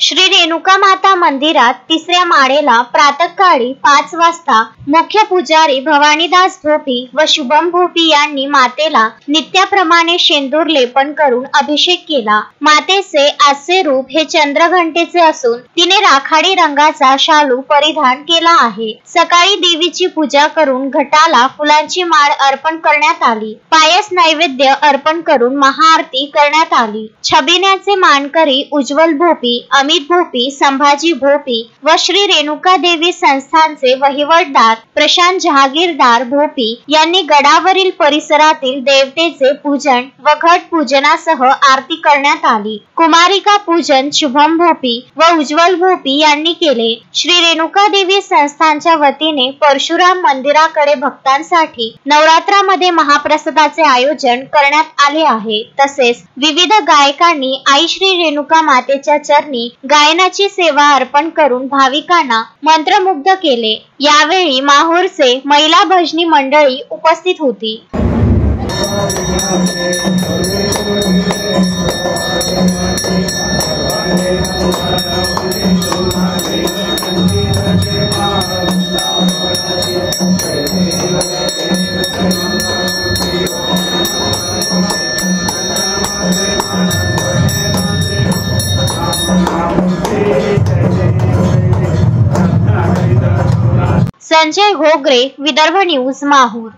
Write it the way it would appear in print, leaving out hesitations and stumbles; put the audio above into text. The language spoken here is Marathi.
श्री रेणुका माता मंदिरात तिसऱ्या माळेला प्रातःकाळी 5 वाजता मुख्य पुजारी भवानीदास भोपी व शुभम भोपी यांनी मातेला नित्याप्रमाणे शेंदूर लेपन करून अभिषेक केला। मातेचे आजचे रूप हे चंद्रघंटेचे असून तिने राखाडी रंगाचा शालू परिधान केला आहे। सकाळी देवीची पूजा करून घटाला फुलांची माळ अर्पण करण्यात आली। पायस नैवेद्य अर्पण करून महाआरती करण्यात आली। छबिन्याचे मानकरी उज्ज्वल भोपी, अमित भोपी, संभाजी भोपी व श्री रेणुका देवी संस्थानचे वहिवटदार प्रशांत जहागीरदार भोपी यांनी गडावरील परिसरातील देवतेचे पूजन व घट पूजनासह आरती करण्यात आली। कुमारिका पूजन शुभम भोपी व उज्ज्वल भोपी यांनी केले। श्री रेणुका देवी संस्थानच्या वतीने परशुराम मंदिराकडे भक्तांसाठी नवरात्रामध्ये महाप्रसादाचे आयोजन करण्यात आले आहे। तसेच विविध गायकांनी आई श्री रेणुका मातेच्या चरणी गायनाची सेवा अर्पण करून भाविकांना मंत्रमुग्ध केले। यावेळी माहूरचे महिला भजनी मंडळी उपस्थित होती। संजय घोगरे, विदर्भ न्यूज, माहूर।